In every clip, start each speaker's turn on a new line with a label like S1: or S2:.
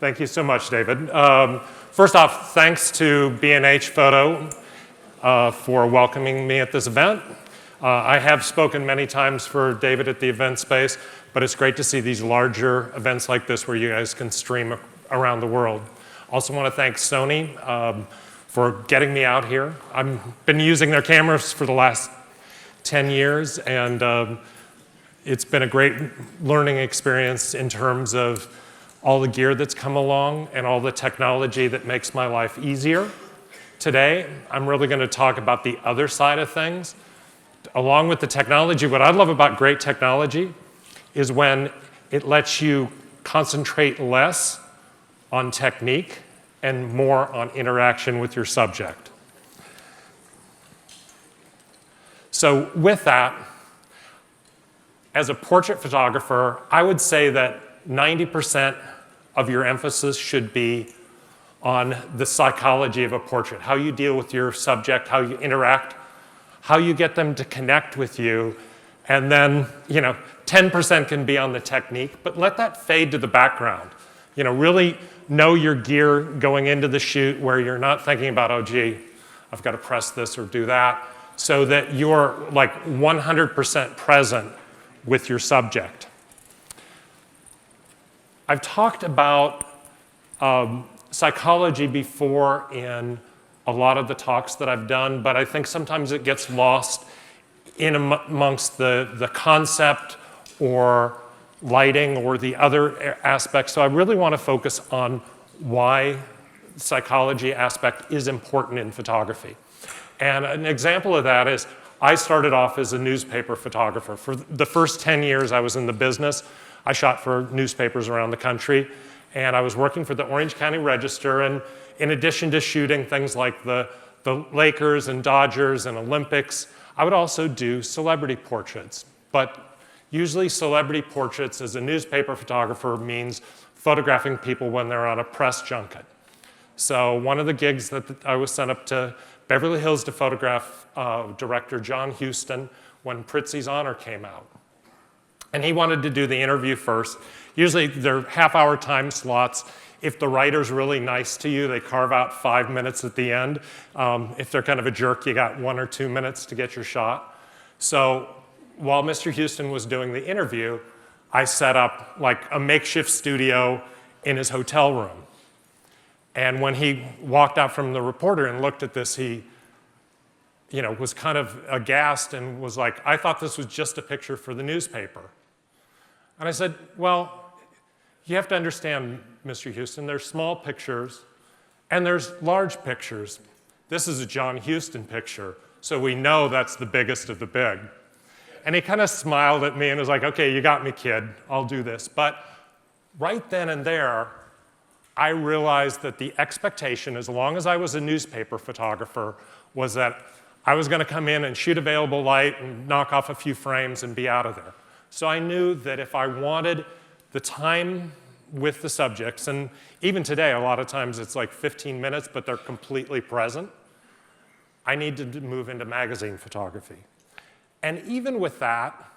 S1: Thank you so much, David. First off, thanks to BHPhoto for welcoming me at this event. I have spoken many times for David at the event space, but it's great to see these larger events like this where you guys can stream around the world. Also want to thank Sony for getting me out here. I've been using their cameras for the last 10 years, and it's been a great learning experience in terms of all the gear that's come along and all the technology that makes my life easier. Today, I'm really going to talk about the other side of things. Along with the technology, what I love about great technology is when it lets you concentrate less on technique and more on interaction with your subject. So with that, as a portrait photographer, I would say that 90% of your emphasis should be on the psychology of a portrait, how you deal with your subject, how you interact, how you get them to connect with you, and then 10% can be on the technique, but let that fade to the background. Really know your gear going into the shoot where you're not thinking about, oh gee, I've got to press this or do that, so that you're like 100% present with your subject. I've talked about psychology before in a lot of the talks that I've done, but I think sometimes it gets lost in amongst the concept or lighting or the other aspects. So I really want to focus on why the psychology aspect is important in photography. And an example of that is I started off as a newspaper photographer. For the first 10 years I was in the business, I shot for newspapers around the country, and I was working for the Orange County Register, and in addition to shooting things like the Lakers and Dodgers and Olympics, I would also do celebrity portraits. But usually celebrity portraits as a newspaper photographer means photographing people when they're on a press junket. So one of the gigs that I was sent up to Beverly Hills to photograph director John Huston when Prizzi's Honor came out. And he wanted to do the interview first. Usually they're half-hour time slots. If the writer's really nice to you, they carve out 5 minutes at the end. If they're kind of a jerk, you got 1 or 2 minutes to get your shot. So while Mr. Huston was doing the interview, I set up like a makeshift studio in his hotel room. And when he walked out from the reporter and looked at this, he was kind of aghast and was like, I thought this was just a picture for the newspaper. And I said, well, you have to understand, Mr. Huston, there's small pictures and there's large pictures. This is a John Huston picture, so we know that's the biggest of the big. And he kind of smiled at me and was like, okay, you got me, kid, I'll do this. But right then and there, I realized that the expectation, as long as I was a newspaper photographer, was that I was going to come in and shoot available light and knock off a few frames and be out of there. So I knew that if I wanted the time with the subjects, and even today, a lot of times it's like 15 minutes, but they're completely present, I needed to move into magazine photography. And even with that,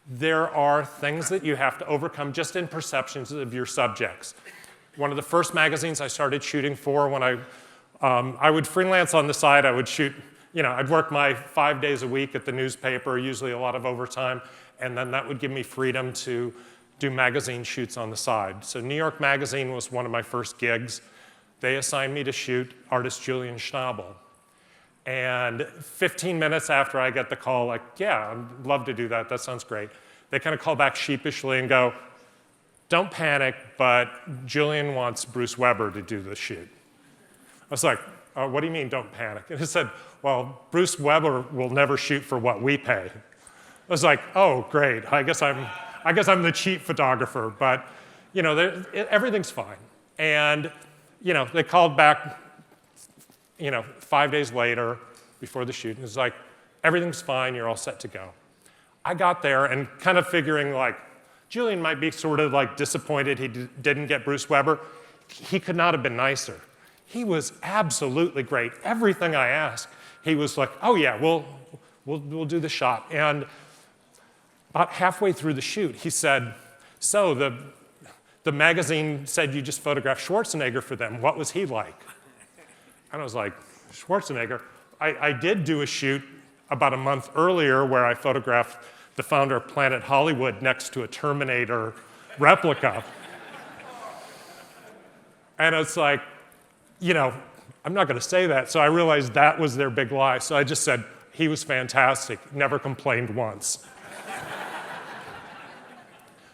S1: there are things that you have to overcome just in perceptions of your subjects. One of the first magazines I started shooting for when I would freelance on the side, I would shoot, I'd work my 5 days a week at the newspaper, usually a lot of overtime, and then that would give me freedom to do magazine shoots on the side. So New York Magazine was one of my first gigs. They assigned me to shoot artist Julian Schnabel. And 15 minutes after I get the call, like, yeah, I'd love to do that, that sounds great. They kind of call back sheepishly and go, don't panic, but Julian wants Bruce Weber to do the shoot. I was like, oh, what do you mean, don't panic? And he said, well, Bruce Weber will never shoot for what we pay. I was like, oh, great. I guess I'm the cheap photographer, but everything's fine. And they called back 5 days later before the shoot, and it was like, everything's fine, you're all set to go. I got there and kind of figuring like, Julian might be sort of like disappointed he didn't get Bruce Weber. He could not have been nicer. He was absolutely great. Everything I asked, he was like, oh yeah, we'll do the shot. And about halfway through the shoot, he said, so the magazine said you just photographed Schwarzenegger for them. What was he like? And I was like, Schwarzenegger? I did do a shoot about a month earlier where I photographed the founder of Planet Hollywood next to a Terminator replica. And it's like, you know, I'm not going to say that. So I realized that was their big lie. So I just said, he was fantastic, never complained once.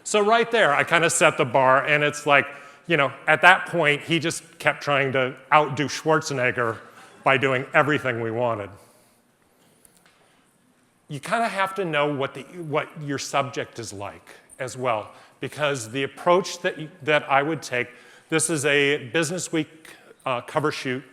S1: So right there, I kind of set the bar, and it's like, you know, at that point, he just kept trying to outdo Schwarzenegger by doing everything we wanted. You kind of have to know what your subject is like as well, because the approach that I would take, this is a Business Week cover shoot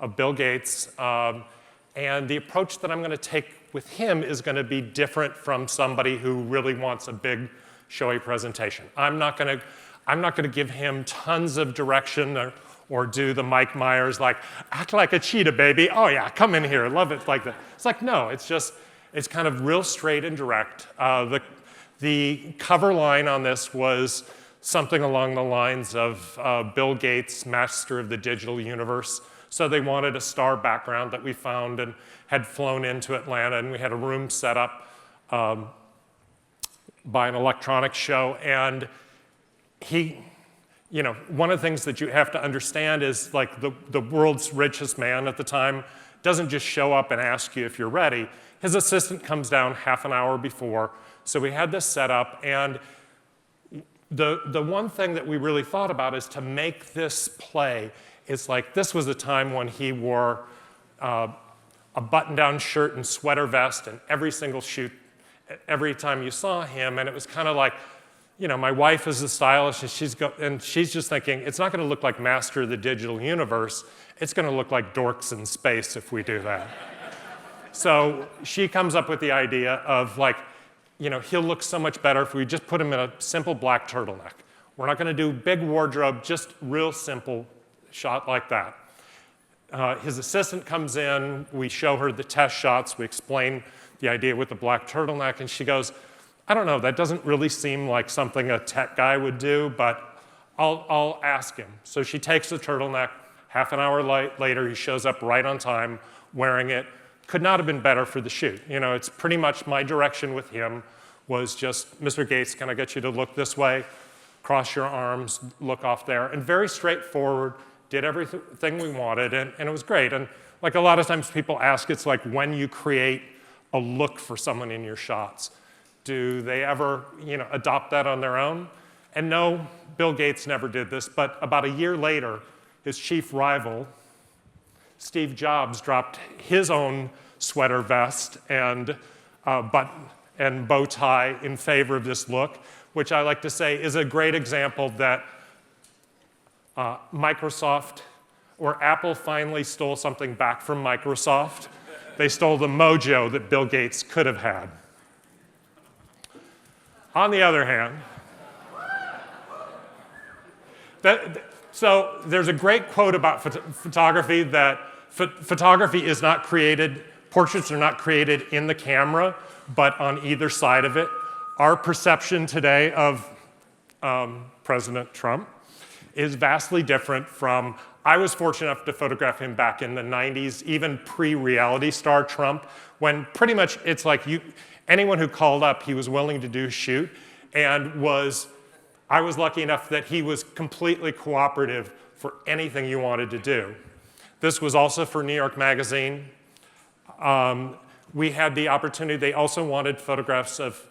S1: of Bill Gates, and the approach that I'm going to take with him is going to be different from somebody who really wants a big, showy presentation. I'm not going to give him tons of direction or do the Mike Myers, like, act like a cheetah, baby. Oh, yeah, come in here. Love it like that. It's like, no, it's kind of real straight and direct. The cover line on this was something along the lines of Bill Gates, master of the digital universe. So they wanted a star background that we found and had flown into Atlanta, and we had a room set up by an electronics show. And you know, one of the things that you have to understand is like the world's richest man at the time doesn't just show up and ask you if you're ready. His assistant comes down half an hour before. So we had this set up, and the one thing that we really thought about is to make this play. It's like this was a time when he wore a button-down shirt and sweater vest, and every single shoot, every time you saw him, and it was kind of like, you know, my wife is a stylist, and she's just thinking, it's not going to look like Master of the Digital Universe. It's going to look like Dorks in Space if we do that. So she comes up with the idea of like, you know, he'll look so much better if we just put him in a simple black turtleneck. We're not going to do big wardrobe, just real simple shot like that. His assistant comes in, we show her the test shots, we explain the idea with the black turtleneck, and she goes, I don't know, that doesn't really seem like something a tech guy would do, but I'll ask him. So she takes the turtleneck, half an hour later, he shows up right on time wearing it. Could not have been better for the shoot. You know, it's pretty much my direction with him was just, Mr. Gates, can I get you to look this way? Cross your arms, look off there, and very straightforward, did everything we wanted, and it was great. And like a lot of times people ask, it's like when you create a look for someone in your shots, do they ever, you know, adopt that on their own? And no, Bill Gates never did this, but about a year later, his chief rival, Steve Jobs, dropped his own sweater vest and bow tie in favor of this look, which I like to say is a great example that Microsoft or Apple finally stole something back from Microsoft. They stole the mojo that Bill Gates could have had. On the other hand, so there's a great quote about photography that photography is not created, portraits are not created in the camera, but on either side of it. Our perception today of President Trump is vastly different from, I was fortunate enough to photograph him back in the 90s, even pre-reality star Trump, when pretty much it's like anyone who called up, he was willing to do a shoot, and I was lucky enough that he was completely cooperative for anything you wanted to do. This was also for New York Magazine. We had the opportunity, they also wanted photographs of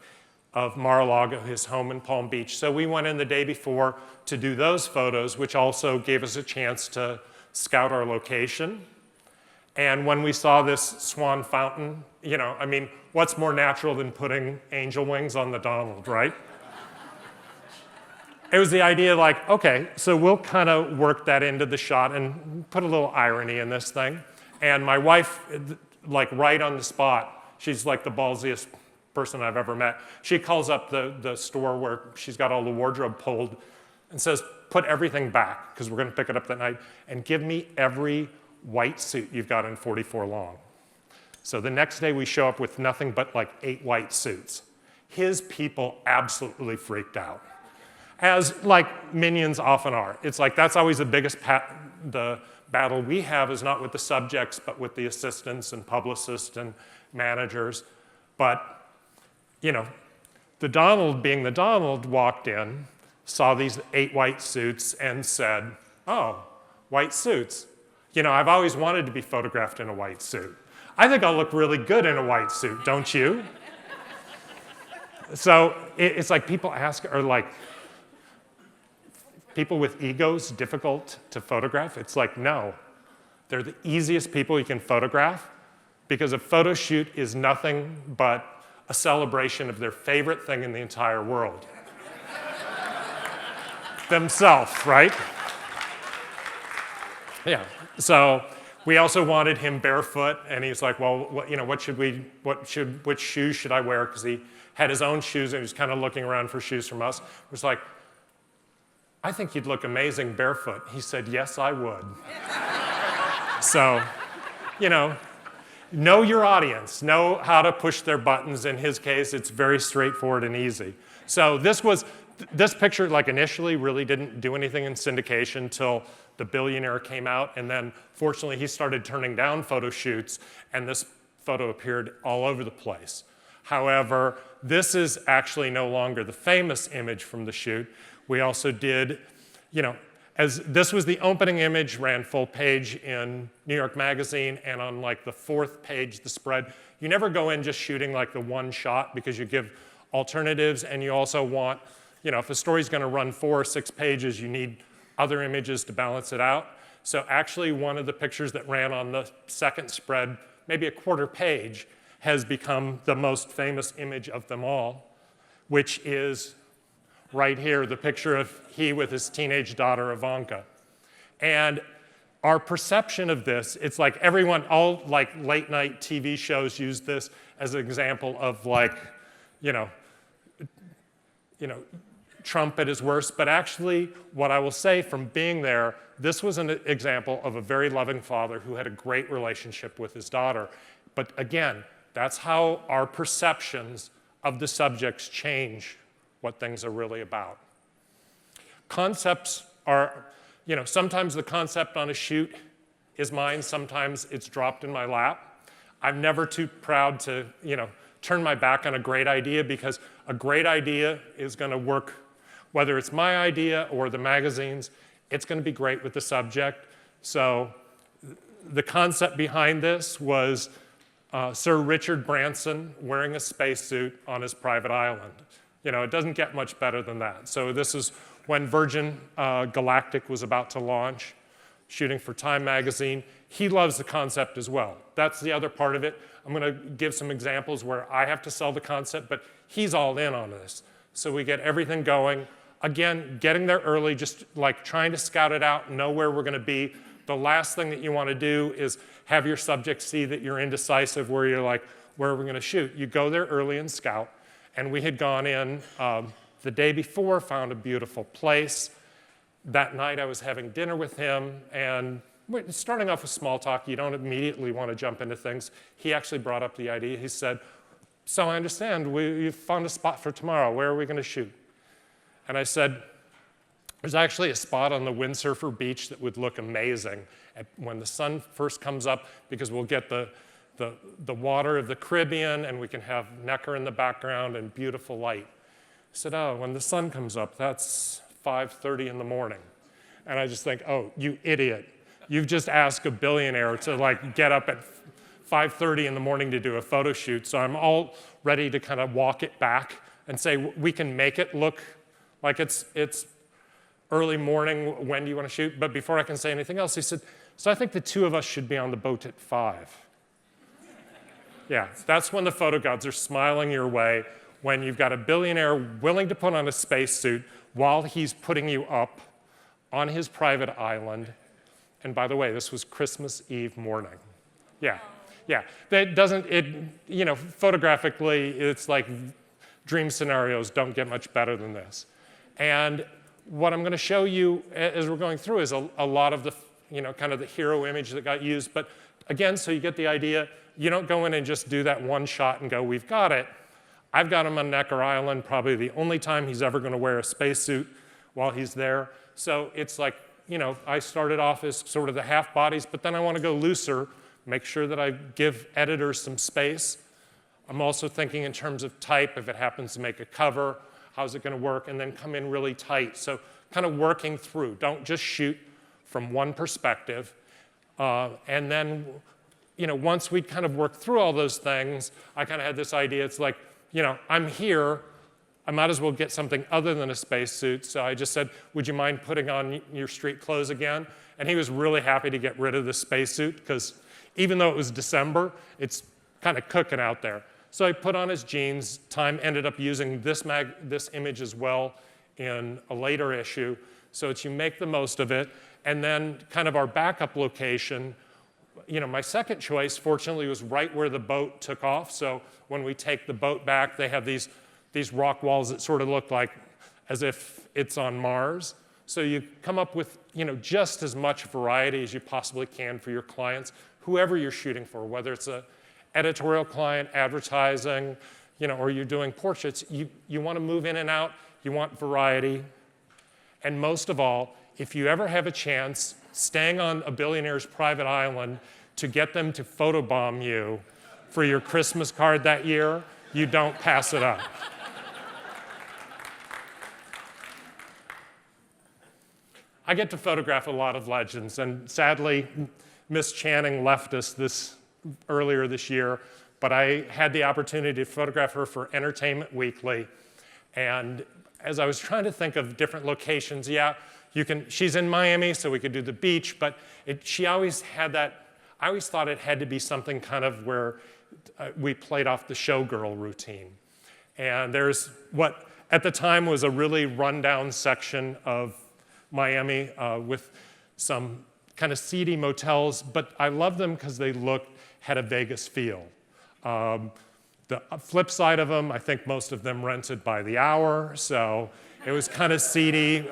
S1: Mar-a-Lago, his home in Palm Beach. So we went in the day before to do those photos, which also gave us a chance to scout our location. And when we saw this swan fountain, you know, I mean, what's more natural than putting angel wings on the Donald, right? It was the idea like, okay, so we'll kind of work that into the shot and put a little irony in this thing. And my wife, like right on the spot, she's like the ballsiest person I've ever met. She calls up the store where she's got all the wardrobe pulled and says, put everything back, because we're going to pick it up that night, and give me every white suit you've got in 44 long. So the next day we show up with nothing but like 8 white suits. His people absolutely freaked out. as like minions often are. It's like that's always the biggest the battle we have is not with the subjects, but with the assistants and publicists and managers. But, you know, the Donald, being the Donald, walked in, saw these 8 white suits and said, oh, white suits. You know, I've always wanted to be photographed in a white suit. I think I'll look really good in a white suit, don't you? So it's like people ask, or like people with egos, difficult to photograph? It's like, no. They're the easiest people you can photograph because a photo shoot is nothing but a celebration of their favorite thing in the entire world. Themselves, right? Yeah. So we also wanted him barefoot, and he's like, well, which shoes should I wear? Because he had his own shoes, and he was kind of looking around for shoes from us. It was like, I think you'd look amazing barefoot. He said, yes, I would. So, you know your audience, know how to push their buttons. In his case, it's very straightforward and easy. So this picture, like initially, really didn't do anything in syndication until The Billionaire came out, and then fortunately he started turning down photo shoots, and this photo appeared all over the place. However, this is actually no longer the famous image from the shoot. We also did, as this was the opening image, ran full page in New York Magazine, and on like the 4th page, the spread, you never go in just shooting like the one shot because you give alternatives, and you also want, if a story's gonna run 4 or 6 pages, you need other images to balance it out. So actually one of the pictures that ran on the 2nd spread, maybe a 1/4 page, has become the most famous image of them all, which is right here, the picture of he with his teenage daughter, Ivanka. And our perception of this, it's like everyone, all like late night TV shows use this as an example of like, Trump at his worst. But actually, what I will say from being there, this was an example of a very loving father who had a great relationship with his daughter. But again, that's how our perceptions of the subjects change what things are really about. Concepts are, sometimes the concept on a shoot is mine, sometimes it's dropped in my lap. I'm never too proud to, turn my back on a great idea, because a great idea is gonna work, whether it's my idea or the magazine's, it's gonna be great with the subject. So the concept behind this was Sir Richard Branson wearing a spacesuit on his private island. It doesn't get much better than that. So this is when Virgin Galactic was about to launch, shooting for Time magazine. He loves the concept as well. That's the other part of it. I'm gonna give some examples where I have to sell the concept, but he's all in on this. So we get everything going. Again, getting there early, just like trying to scout it out, know where we're gonna be. The last thing that you wanna do is have your subject see that you're indecisive, where you're like, where are we gonna shoot? You go there early and scout. And we had gone in the day before, found a beautiful place. That night I was having dinner with him, and starting off with small talk, you don't immediately want to jump into things. He actually brought up the idea. He said, so I understand, you found a spot for tomorrow. Where are we going to shoot? And I said, there's actually a spot on the Windsurfer Beach that would look amazing when the sun first comes up, because we'll get the water of the Caribbean, and we can have Necker in the background and beautiful light. I said, oh, when the sun comes up, that's 5:30 in the morning. And I just think, oh, you idiot. You've just asked a billionaire to like get up at 5:30 in the morning to do a photo shoot. So I'm all ready to kind of walk it back and say, we can make it look like it's early morning. When do you want to shoot? But before I can say anything else, he said, so I think the 2 of us should be on the boat at 5. Yeah, that's when the photo gods are smiling your way, when you've got a billionaire willing to put on a spacesuit while he's putting you up on his private island. And by the way, this was Christmas Eve morning. Yeah, yeah. That doesn't, photographically, it's like dream scenarios don't get much better than this. And what I'm going to show you as we're going through is a lot of the, kind of the hero image that got used. But again, so you get the idea, you don't go in and just do that one shot and go, we've got it. I've got him on Necker Island, probably the only time he's ever going to wear a spacesuit. while he's there. So it's like, you know, I started off as sort of the half bodies, but then I want to go looser, make sure that I give editors some space. I'm also thinking in terms of type, if it happens to make a cover, how's it going to work, and then come in really tight. So kind of working through. Don't just shoot from one perspective. And then, you know, once we'd kind of worked through all those things, I kind of had this idea. It's like, you know, I'm here. I might as well get something other than a spacesuit. So I just said, would you mind putting on your street clothes again? And he was really happy to get rid of the spacesuit because even though it was December, it's kind of cooking out there. So I put on his jeans. Time ended up using this image as well in a later issue. So it's you make the most of it. And then kind of our backup location, you know, my second choice, fortunately, was right where the boat took off. So when we take the boat back, they have these rock walls that sort of look like as if it's on Mars. So you come up with, you know, just as much variety as you possibly can for your clients, whoever you're shooting for, whether it's an editorial client, advertising, you know, or you're doing portraits. You want to move in and out. You want variety. And most of all, if you ever have a chance, staying on a billionaire's private island to get them to photobomb you for your Christmas card that year, you don't pass it up. I get to photograph a lot of legends, and sadly, Miss Channing left us earlier this year, but I had the opportunity to photograph her for Entertainment Weekly. And as I was trying to think of different locations, yeah, she's in Miami, so we could do the beach, but she always had that, I always thought it had to be something kind of where we played off the showgirl routine. And there's what at the time was a really rundown section of Miami with some kind of seedy motels, but I love them because they had a Vegas feel. The flip side of them, I think most of them rented by the hour, so it was kind of seedy.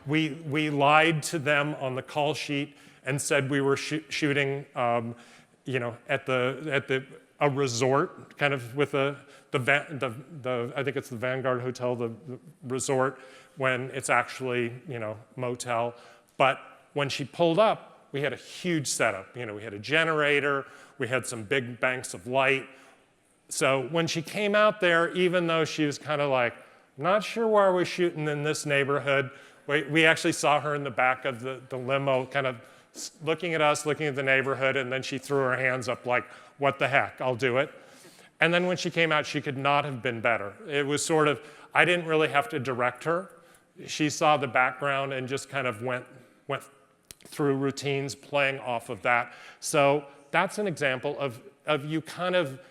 S1: We lied to them on the call sheet and said we were shooting, you know, at a resort, kind of with I think it's the Vanguard Hotel, the resort, when it's actually, you know, motel. But when she pulled up, we had a huge setup. You know, we had a generator, we had some big banks of light. So when she came out there, even though she was kind of like, not sure why we're shooting in this neighborhood, we actually saw her in the back of the limo, kind of looking at us, looking at the neighborhood, and then she threw her hands up like, what the heck, I'll do it. And then when she came out, she could not have been better. It was sort of, I didn't really have to direct her. She saw the background and just kind of went through routines playing off of that. So that's an example of you kind of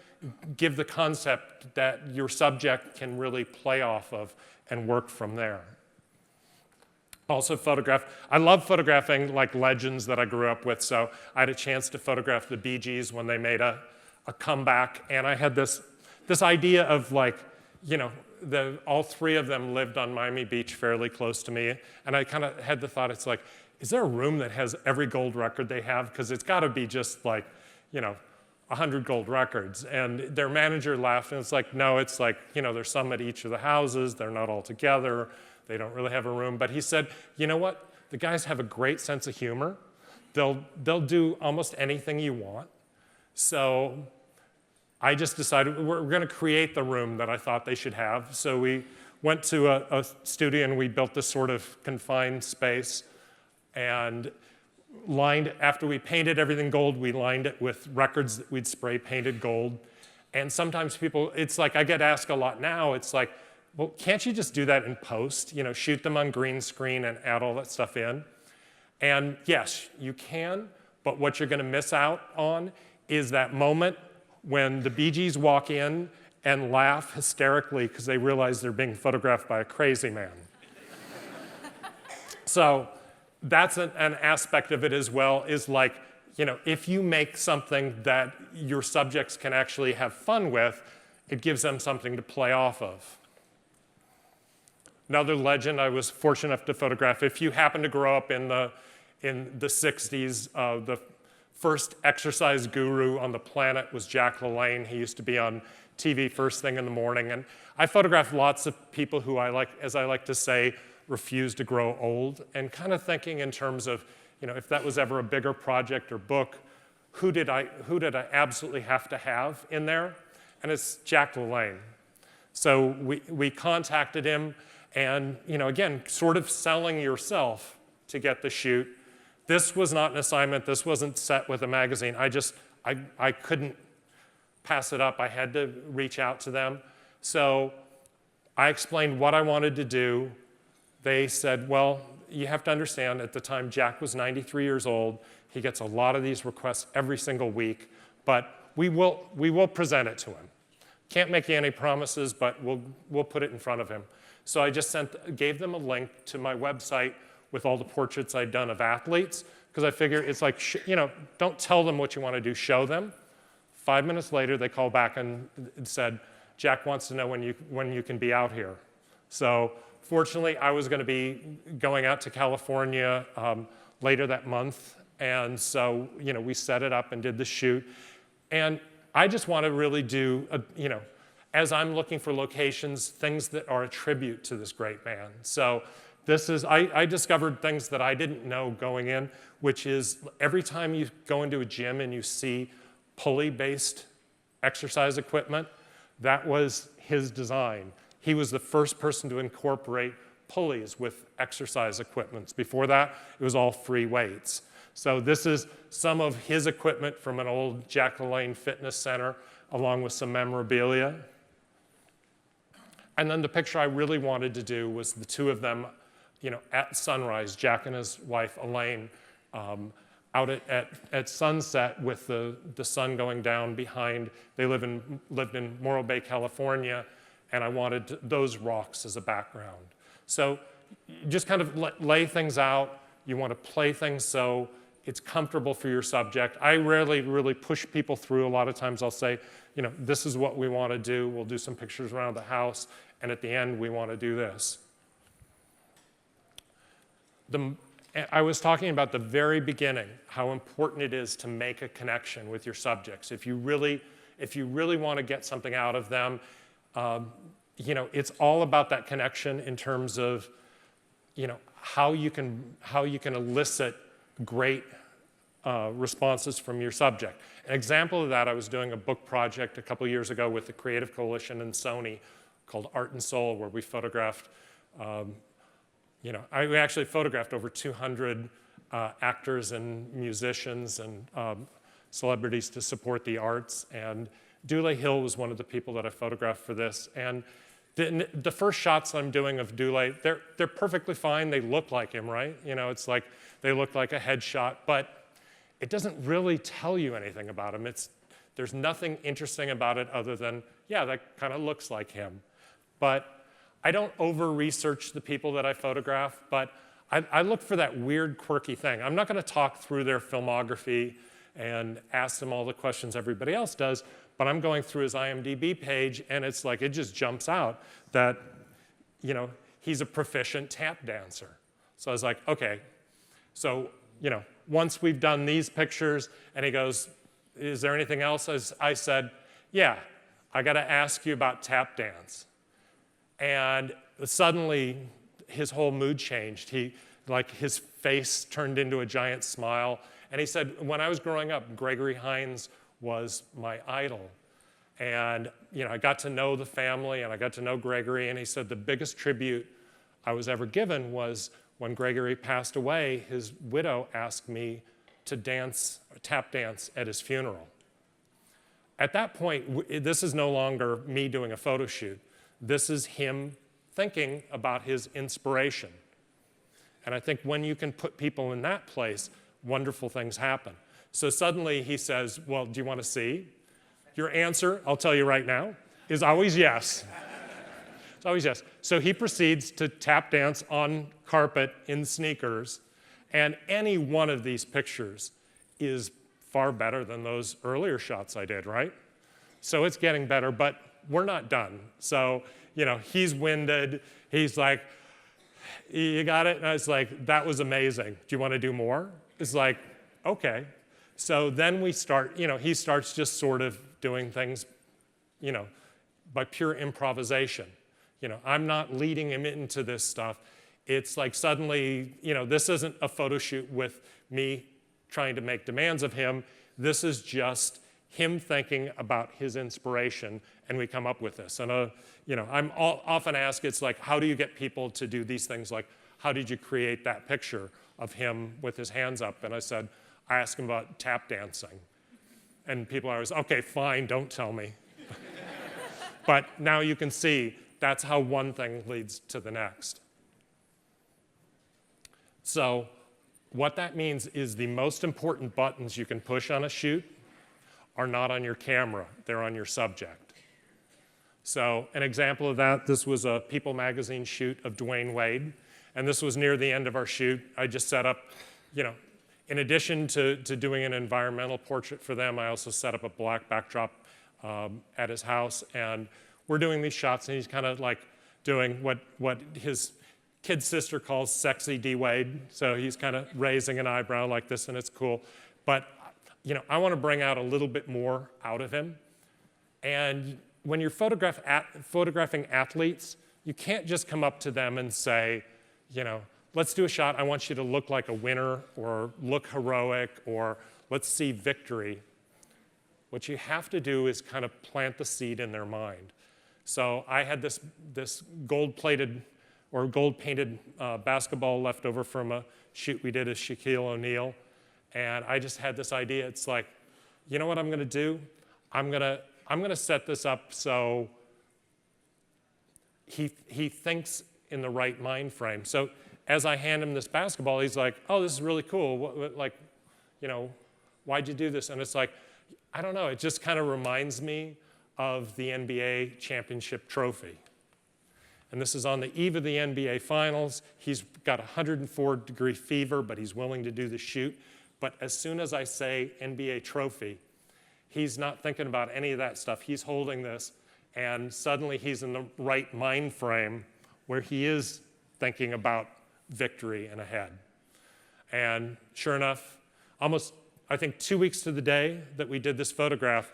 S1: give the concept that your subject can really play off of and work from there. Also I love photographing like legends that I grew up with, so I had a chance to photograph the Bee Gees when they made a comeback, and I had this idea of like, you know, all three of them lived on Miami Beach fairly close to me, and I kind of had the thought, it's like, is there a room that has every gold record they have? Because it's got to be just like, you know, 100 gold records. And their manager laughed, and it's like, no, it's like, you know, there's some at each of the houses, they're not all together, they don't really have a room. But he said, you know what? The guys have a great sense of humor. They'll do almost anything you want. So I just decided we're going to create the room that I thought they should have. So we went to a studio and we built this sort of confined space, and after we painted everything gold, we lined it with records that we'd spray painted gold. And sometimes people, it's like, I get asked a lot now, it's like, well, can't you just do that in post? You know, shoot them on green screen and add all that stuff in? And yes, you can, but what you're gonna miss out on is that moment when the Bee Gees walk in and laugh hysterically because they realize they're being photographed by a crazy man. So that's an aspect of it as well, is like, you know, if you make something that your subjects can actually have fun with, it gives them something to play off of. Another legend I was fortunate enough to photograph, if you happen to grow up in the 60s, the first exercise guru on the planet was Jack LaLanne. He used to be on TV first thing in the morning. And I photographed lots of people who I like, as I like to say, refuse to grow old, and kind of thinking in terms of, if that was ever a bigger project or book, who did I absolutely have to have in there? And it's Jack LaLanne. So we contacted him, and again, sort of selling yourself to get the shoot. This was not an assignment. This wasn't set with a magazine. I couldn't pass it up. I had to reach out to them. So I explained what I wanted to do. They said, well, you have to understand, at the time, Jack was 93 years old. He gets a lot of these requests every single week, but we will present it to him. Can't make you any promises, but we'll put it in front of him. So I just gave them a link to my website with all the portraits I'd done of athletes, because I figure it's like, don't tell them what you want to do, show them. 5 minutes later, they called back and said, Jack wants to know when you can be out here. So fortunately, I was going to be going out to California later that month, and so we set it up and did the shoot. And I just want to really do, as I'm looking for locations, things that are a tribute to this great man. So this is, I discovered things that I didn't know going in, which is every time you go into a gym and you see pulley-based exercise equipment, that was his design. He was the first person to incorporate pulleys with exercise equipment. Before that, it was all free weights. So this is some of his equipment from an old Jack LaLanne fitness center, along with some memorabilia. And then the picture I really wanted to do was the two of them, at sunrise, Jack and his wife, Elaine, out at sunset with the sun going down behind. They lived in Morro Bay, California, and I wanted those rocks as a background. So you just kind of lay things out. You want to play things so it's comfortable for your subject. I rarely really push people through. A lot of times I'll say, this is what we want to do. We'll do some pictures around the house, and at the end, we want to do this. I was talking about the very beginning, how important it is to make a connection with your subjects. If you really want to get something out of them, it's all about that connection in terms of, how you can elicit great responses from your subject. An example of that, I was doing a book project a couple years ago with the Creative Coalition and Sony called Art and Soul, where we photographed, we actually photographed over 200 actors and musicians and celebrities to support the arts. And Dule Hill was one of the people that I photographed for this. And the first shots I'm doing of Dule, they're perfectly fine. They look like him, right? It's like they look like a headshot, but it doesn't really tell you anything about him. There's nothing interesting about it other than, yeah, that kind of looks like him. But I don't over-research the people that I photograph, but I look for that weird, quirky thing. I'm not going to talk through their filmography and ask them all the questions everybody else does, but I'm going through his IMDb page, and it's like it just jumps out that, he's a proficient tap dancer. So I was like, okay, so, once we've done these pictures, and he goes, is there anything else? I said, yeah, I got to ask you about tap dance. And suddenly, his whole mood changed. His face turned into a giant smile. And he said, when I was growing up, Gregory Hines was my idol. And I got to know the family, and I got to know Gregory. And he said the biggest tribute I was ever given was when Gregory passed away, his widow asked me to tap dance at his funeral. At that point, this is no longer me doing a photo shoot. This is him thinking about his inspiration. And I think when you can put people in that place, wonderful things happen. So suddenly he says, well, do you want to see? Your answer, I'll tell you right now, is always yes. It's always yes. So he proceeds to tap dance on carpet in sneakers, and any one of these pictures is far better than those earlier shots I did, right? So it's getting better, but we're not done. So, he's winded. He's like, you got it? And I was like, that was amazing. Do you want to do more? It's like, okay. So then we start, he starts just sort of doing things, by pure improvisation. I'm not leading him into this stuff. It's like suddenly, this isn't a photo shoot with me trying to make demands of him. This is just him thinking about his inspiration, and we come up with this. And I'm often asked, it's like, how do you get people to do these things? Like, how did you create that picture of him with his hands up? And I said, I asked him about tap dancing. And people are always, okay, fine, don't tell me. But now you can see that's how one thing leads to the next. So what that means is the most important buttons you can push on a shoot are not on your camera, they're on your subject. So an example of that, this was a People magazine shoot of Dwayne Wade, and this was near the end of our shoot. I just set up, in addition to doing an environmental portrait for them, I also set up a black backdrop at his house, and we're doing these shots, and he's kind of like doing what his kid sister calls sexy D Wade. So he's kind of raising an eyebrow like this, and it's cool. But I want to bring out a little bit more out of him. And when you're photographing athletes, you can't just come up to them and say, let's do a shot. I want you to look like a winner or look heroic or let's see victory. What you have to do is kind of plant the seed in their mind. So I had this gold-plated or gold-painted basketball left over from a shoot we did as Shaquille O'Neal. And I just had this idea. It's like, you know what I'm going to do? I'm going to set this up so he thinks in the right mind frame. So as I hand him this basketball, he's like, oh, this is really cool. Why'd you do this? And it's like, I don't know. It just kind of reminds me of the NBA championship trophy. And this is on the eve of the NBA Finals. He's got 104-degree fever, but he's willing to do the shoot. But as soon as I say NBA trophy, he's not thinking about any of that stuff. He's holding this, and suddenly he's in the right mind frame where he is thinking about victory and ahead. And sure enough, almost, I think 2 weeks to the day that we did this photograph,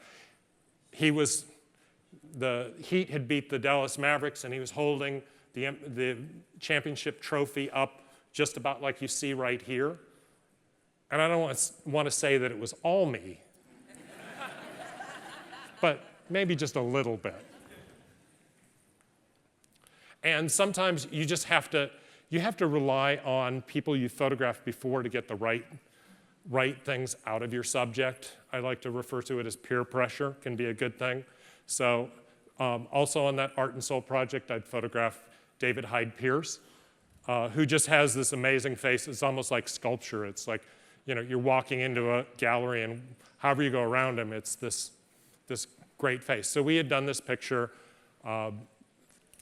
S1: the Heat had beat the Dallas Mavericks, and he was holding the championship trophy up just about like you see right here. And I don't want to say that it was all me, but maybe just a little bit. And sometimes you just have to rely on people you photographed before to get the right things out of your subject. I like to refer to it as peer pressure, can be a good thing. So also on that Art and Soul project, I'd photograph David Hyde Pierce, who just has this amazing face. It's almost like sculpture. It's like, you're walking into a gallery, and however you go around him, it's this great face. So we had done this picture.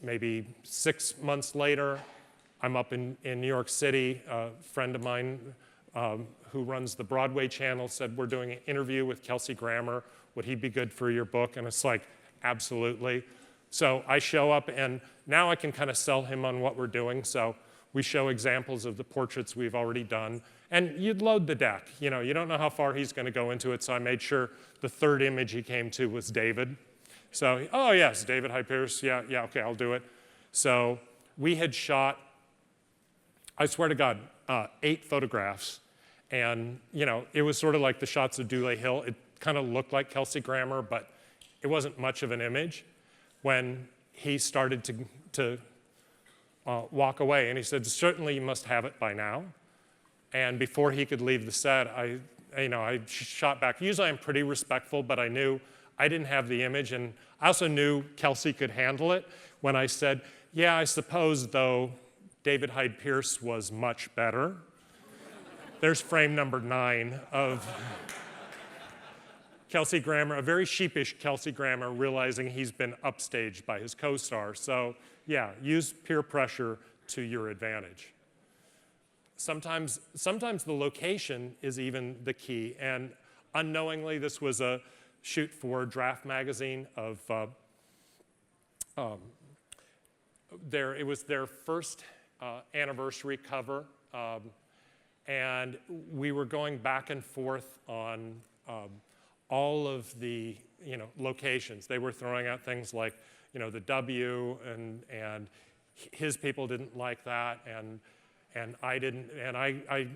S1: Maybe 6 months later, I'm up in New York City. A friend of mine who runs the Broadway channel said, we're doing an interview with Kelsey Grammer. Would he be good for your book? And it's like, absolutely. So I show up, and now I can kind of sell him on what we're doing. So we show examples of the portraits we've already done. And you'd load the deck. You don't know how far he's going to go into it, so I made sure the third image he came to was David. So, oh, yes, David Hyde Pierce. Yeah, okay, I'll do it. So we had shot, I swear to God, 8 photographs. And, it was sort of like the shots of Dule Hill. It kind of looked like Kelsey Grammer, but it wasn't much of an image when he started to walk away. And he said, certainly you must have it by now. And before he could leave the set, I shot back. Usually I'm pretty respectful, but I knew I didn't have the image. And I also knew Kelsey could handle it when I said, yeah, I suppose, though, David Hyde Pierce was much better. There's frame number 9 of Kelsey Grammer, a very sheepish Kelsey Grammer, realizing he's been upstaged by his co-star. So yeah, use peer pressure to your advantage. Sometimes the location is even the key. And unknowingly, this was a shoot for Draft magazine of, it was their first anniversary cover. And we were going back and forth on all of the locations. They were throwing out things like the W, and his people didn't like that, and I didn't, and I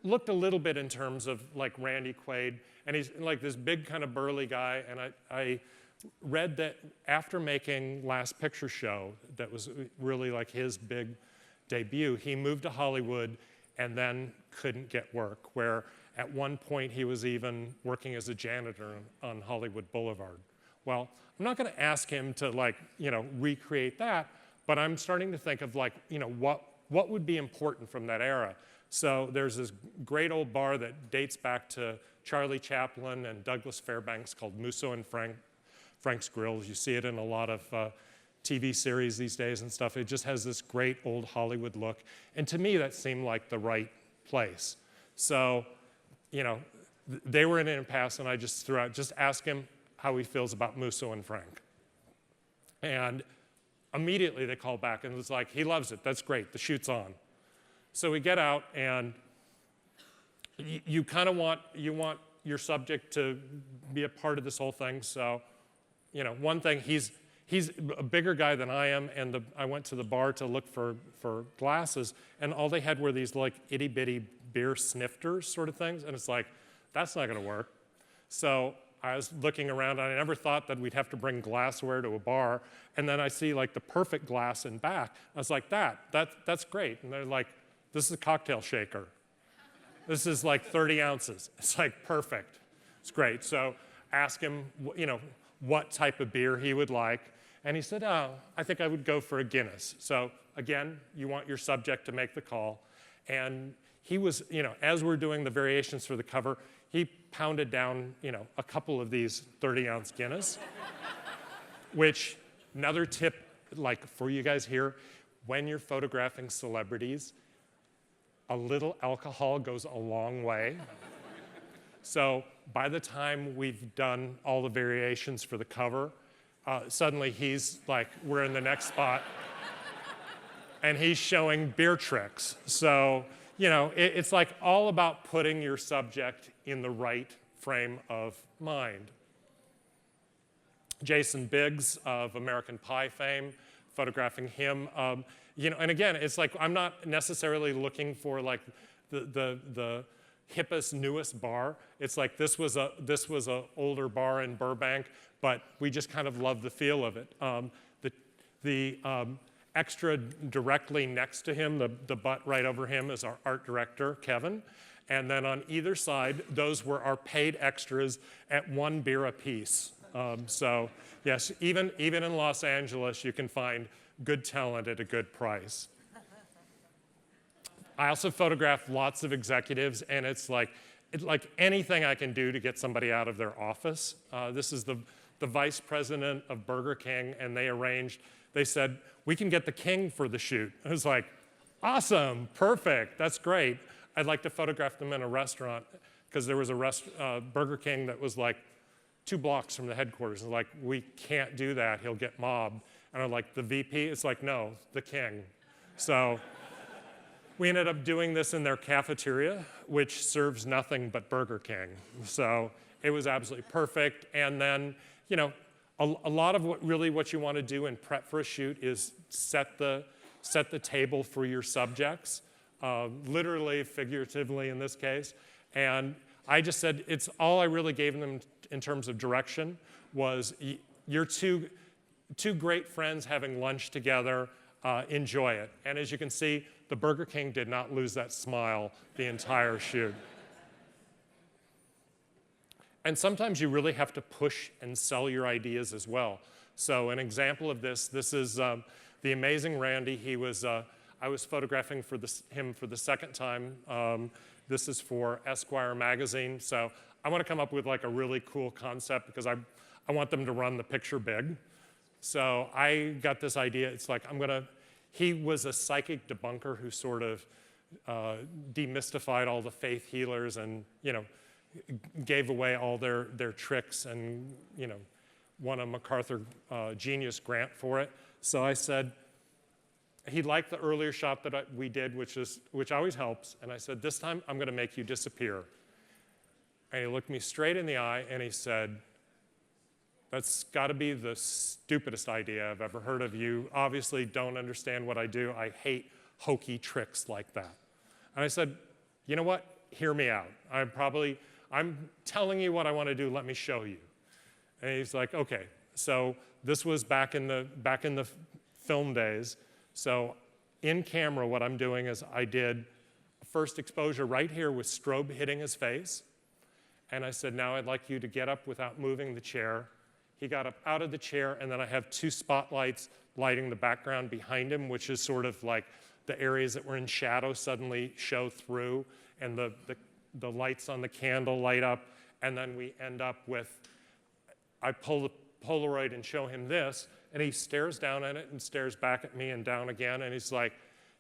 S1: looked a little bit in terms of like Randy Quaid, and he's like this big kind of burly guy, and I read that after making Last Picture Show, that was really like his big debut, he moved to Hollywood and then couldn't get work, where at one point he was even working as a janitor on Hollywood Boulevard. Well, I'm not going to ask him to like, recreate that, but I'm starting to think of like, what would be important from that era. So there's this great old bar that dates back to Charlie Chaplin and Douglas Fairbanks called Musso and Frank's Grills. You see it in a lot of TV series these days and stuff. It just has this great old Hollywood look. And to me, that seemed like the right place. So, they were in an impasse, and I just threw out, just ask him how he feels about Musso and Frank. And immediately they called back, and it was like, he loves it. That's great. The shoot's on. So we get out, and you kind of want your subject to be a part of this whole thing. So, one thing, he's a bigger guy than I am, and I went to the bar to look for glasses, and all they had were these like itty bitty beer snifters sort of things, and it's like, that's not going to work. So I was looking around, and I never thought that we'd have to bring glassware to a bar, and then I see like the perfect glass in back. I was like, that's great, and they're like, this is a cocktail shaker. This is like 30 ounces. It's like perfect. It's great. So ask him, what type of beer he would like. And he said, oh, I think I would go for a Guinness. So again, you want your subject to make the call. And he was, as we're doing the variations for the cover, he pounded down, a couple of these 30-ounce Guinness, which, another tip, like for you guys here, when you're photographing celebrities, a little alcohol goes a long way. So by the time we've done all the variations for the cover, suddenly he's like, we're in the next spot, and he's showing beer tricks. So, it's like all about putting your subject in the right frame of mind. Jason Biggs of American Pie fame, photographing him, and again, it's like I'm not necessarily looking for like the hippest, newest bar. It's like this was a older bar in Burbank, but we just kind of love the feel of it. The extra directly next to him, the butt right over him, is our art director, Kevin. And then on either side, those were our paid extras at $1 beer apiece. So yes, even in Los Angeles, you can find good talent at a good price. I also photograph lots of executives, and it's like anything I can do to get somebody out of their office. This is the vice president of Burger King, and they said, we can get the king for the shoot. I was like, awesome, perfect, that's great. I'd like to photograph them in a restaurant, because there was a Burger King that was like 2 blocks from the headquarters. And like, we can't do that, he'll get mobbed. And I'm like, the VP? It's like, no, the king. So we ended up doing this in their cafeteria, which serves nothing but Burger King. So it was absolutely perfect. And then, a lot of what you want to do in prep for a shoot is set the table for your subjects, literally, figuratively in this case. And I just said, it's all I really gave them in terms of direction was, you're two great friends having lunch together, enjoy it. And as you can see, the Burger King did not lose that smile the entire shoot. And sometimes you really have to push and sell your ideas as well. So an example of this is the amazing Randy. I was photographing him for the second time. This is for Esquire magazine. So I want to come up with like a really cool concept, because I want them to run the picture big. So I got this idea. It's like, he was a psychic debunker who sort of demystified all the faith healers and, gave away all their tricks and, won a MacArthur Genius Grant for it. So I said, he liked the earlier shot that we did, which always helps. And I said, this time I'm going to make you disappear. And he looked me straight in the eye and he said, that's got to be the stupidest idea I've ever heard of. You obviously don't understand what I do. I hate hokey tricks like that. And I said, you know what? Hear me out. I'm telling you what I want to do. Let me show you. And he's like, okay. So this was back in the film days. So in camera, what I'm doing is I did first exposure right here with strobe hitting his face. And I said, now I'd like you to get up without moving the chair. He got up out of the chair, and then I have 2 spotlights lighting the background behind him, which is sort of like the areas that were in shadow suddenly show through, and the lights on the candle light up. And then we end up with, I pull the Polaroid and show him this, and he stares down at it and stares back at me and down again, and he's like,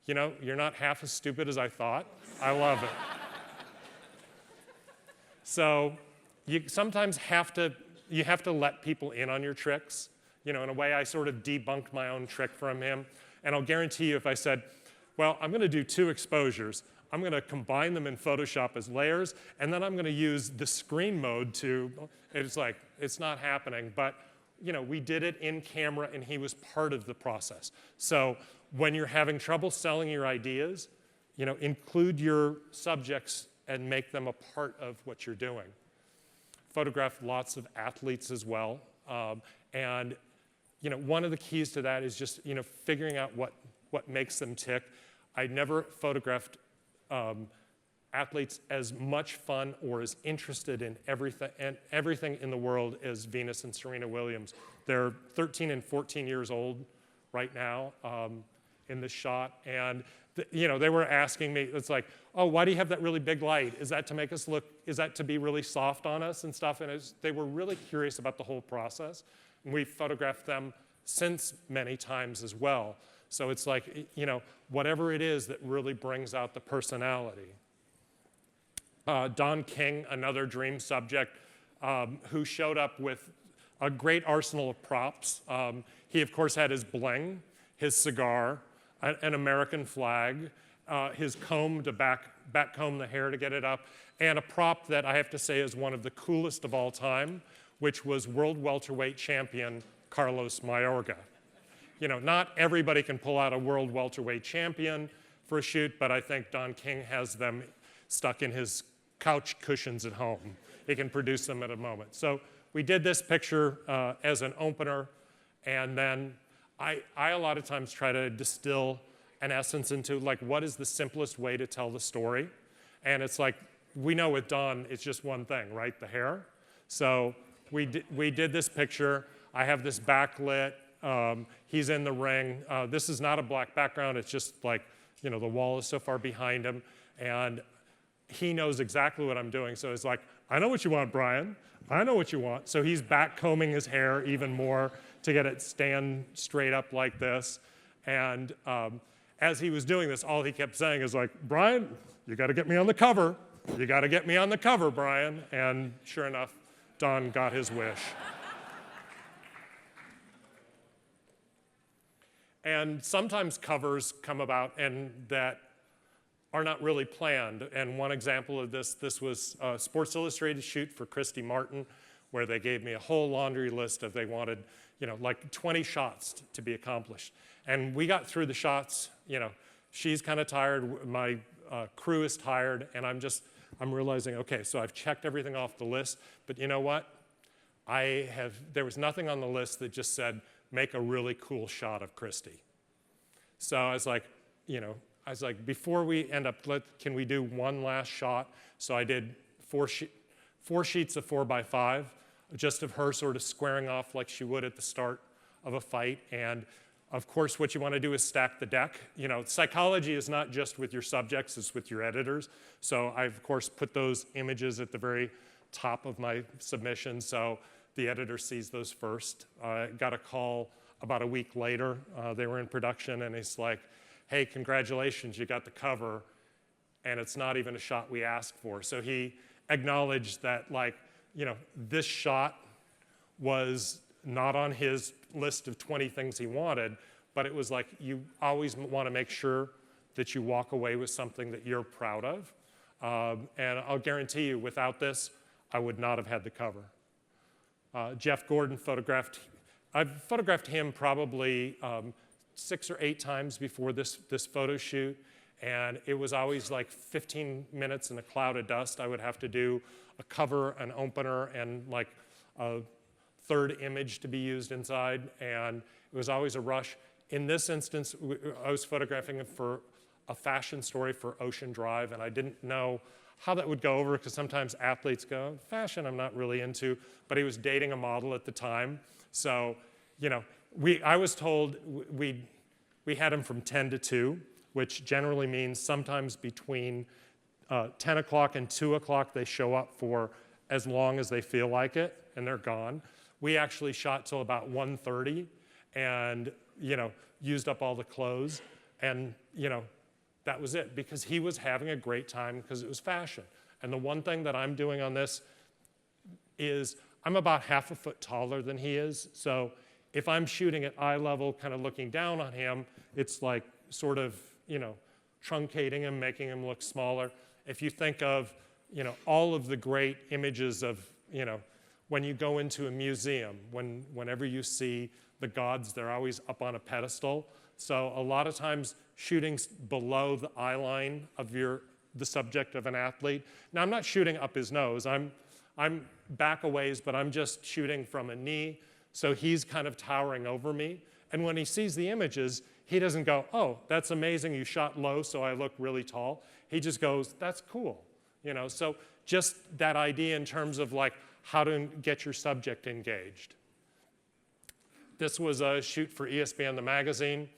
S1: you know, you're not half as stupid as I thought. I love it. So you sometimes have to let people in on your tricks. You know, in a way, I sort of debunked my own trick from him. And I'll guarantee you if I said, well, I'm going to do 2 exposures. I'm going to combine them in Photoshop as layers, and then I'm going to use the screen mode to, it's like, it's not happening. But, you know, we did it in camera, and he was part of the process. So when you're having trouble selling your ideas, you know, include your subjects and make them a part of what you're doing. Photographed lots of athletes as well. And, you know, one of the keys to that is just, you know, figuring out what makes them tick. I never photographed athletes as much fun or as interested in everything in the world as Venus and Serena Williams. They're 13 and 14 years old right now in this shot. And you know, they were asking me, it's like, oh, why do you have that really big light? Is that to make us look, is that to be really soft on us and stuff? And they were really curious about the whole process. And we've photographed them since many times as well. So it's like, you know, whatever it is that really brings out the personality. Don King, another dream subject, who showed up with a great arsenal of props. He, of course, had his bling, his cigar, an American flag, his comb to back comb the hair to get it up, and a prop that I have to say is one of the coolest of all time, which was world welterweight champion Carlos Mayorga. You know, not everybody can pull out a world welterweight champion for a shoot, but I think Don King has them stuck in his couch cushions at home. He can produce them at a moment. So we did this picture as an opener, and then I a lot of times try to distill an essence into like what is the simplest way to tell the story. And it's like, we know with Don, it's just one thing, right? The hair. So we did this picture. I have this backlit. He's in the ring. This is not a black background. It's just like, you know, the wall is so far behind him. And he knows exactly what I'm doing. So it's like, I know what you want, Brian. I know what you want. So he's back combing his hair even more to get it stand straight up like this. And as he was doing this, all he kept saying is like, Brian, you got to get me on the cover. You got to get me on the cover, Brian. And sure enough, Don got his wish. And sometimes covers come about and that are not really planned. And one example of this was a Sports Illustrated shoot for Christy Martin, where they gave me a whole laundry list of they wanted, you know, like 20 shots to be accomplished. And we got through the shots, you know, she's kind of tired, my crew is tired, and I'm realizing, okay, so I've checked everything off the list, but you know what? There was nothing on the list that just said, make a really cool shot of Christy. So I was like, you know, before we end up, can we do one last shot? So I did four sheets of 4x5, just of her sort of squaring off like she would at the start of a fight. And of course, what you want to do is stack the deck. You know, psychology is not just with your subjects, it's with your editors. So I, of course, put those images at the very top of my submission, so the editor sees those first. I got a call about a week later. They were in production, and he's like, hey, congratulations, you got the cover, and it's not even a shot we asked for. So he acknowledged that, like, you know, this shot was not on his list of 20 things he wanted, but it was like, you always want to make sure that you walk away with something that you're proud of. And I'll guarantee you, without this, I would not have had the cover. Jeff Gordon I've photographed him probably 6 or 8 times before this photo shoot, and it was always like 15 minutes in a cloud of dust. I would have to do a cover, an opener, and like a third image to be used inside, and it was always a rush. In this instance, I was photographing him for a fashion story for Ocean Drive, and I didn't know how that would go over, because sometimes athletes go, fashion I'm not really into, but he was dating a model at the time. So, you know, I was told we had him from 10 to 2, which generally means sometimes between 10 o'clock and 2 o'clock they show up for as long as they feel like it, and they're gone. We actually shot till about 1:30 and, you know, used up all the clothes, and, you know, that was it, because he was having a great time because it was fashion. And the one thing that I'm doing on this is I'm about half a foot taller than he is. So if I'm shooting at eye level, kind of looking down on him, it's like sort of, you know, truncating him, making him look smaller. If you think of, you know, all of the great images of, you know, when you go into a museum, whenever you see the gods, they're always up on a pedestal. So a lot of times shooting below the eye line of the subject of an athlete. Now I'm not shooting up his nose. I'm back a ways, but I'm just shooting from a knee. So he's kind of towering over me. And when he sees the images, he doesn't go, oh, that's amazing, you shot low, so I look really tall. He just goes, that's cool. You know, so just that idea in terms of like how to get your subject engaged. This was a shoot for ESPN, the magazine.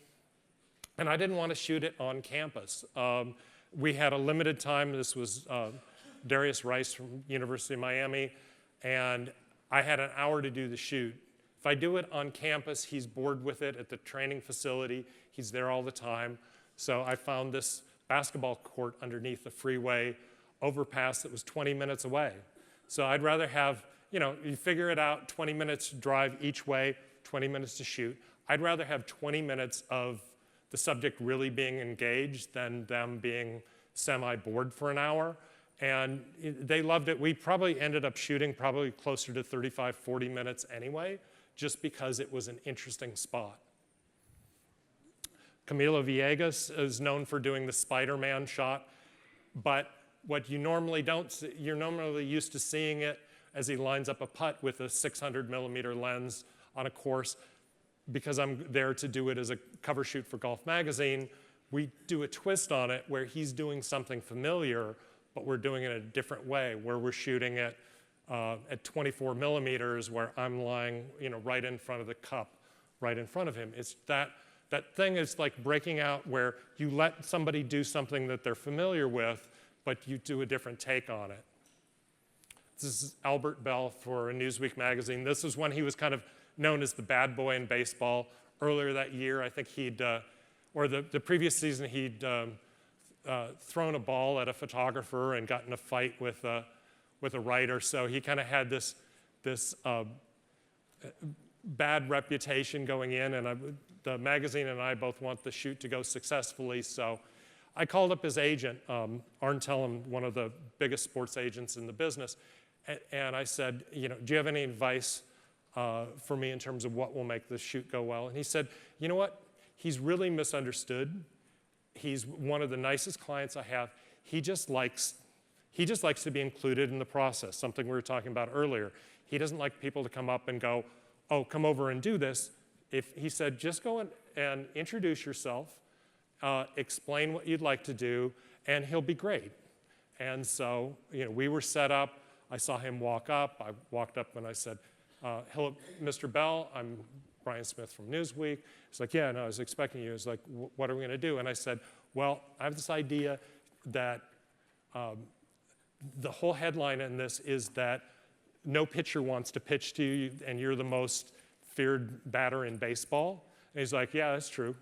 S1: And I didn't want to shoot it on campus. We had a limited time. This was Darius Rice from University of Miami, and I had an hour to do the shoot. If I do it on campus, he's bored with it at the training facility. He's there all the time. So I found this basketball court underneath the freeway overpass that was 20 minutes away. So I'd rather have, you know, you figure it out, 20 minutes drive each way, 20 minutes to shoot. I'd rather have 20 minutes of the subject really being engaged than them being semi-bored for an hour. And they loved it. We probably ended up shooting probably closer to 35, 40 minutes anyway, just because it was an interesting spot. Camilo Villegas is known for doing the Spider-Man shot, but what you normally don't see, you're normally used to seeing it as he lines up a putt with a 600 millimeter lens on a course. Because I'm there to do it as a cover shoot for Golf Magazine, we do a twist on it where he's doing something familiar, but we're doing it in a different way, where we're shooting it at 24 millimeters, where I'm lying, you know, right in front of the cup, right in front of him. It's that thing is like breaking out where you let somebody do something that they're familiar with, but you do a different take on it. This is Albert Bell for Newsweek magazine. This is when he was kind of known as the bad boy in baseball. Earlier that year, I think or the previous season, he'd thrown a ball at a photographer and got in a fight with a writer. So he kind of had this bad reputation going in, and the magazine and I both want the shoot to go successfully. So I called up his agent, Arn Tellem, one of the biggest sports agents in the business, and I said, you know, do you have any advice for me in terms of what will make this shoot go well? And he said, you know what? He's really misunderstood. He's one of the nicest clients I have. He just likes to be included in the process, something we were talking about earlier. He doesn't like people to come up and go, oh, come over and do this. He said, just go and introduce yourself, explain what you'd like to do, and he'll be great. And so, you know, we were set up. I saw him walk up. I walked up and I said, hello, Mr. Bell, I'm Brian Smith from Newsweek. He's like, yeah, no, I was expecting you. He's like, what are we going to do? And I said, well, I have this idea that the whole headline in this is that no pitcher wants to pitch to you, and you're the most feared batter in baseball. And he's like, yeah, that's true.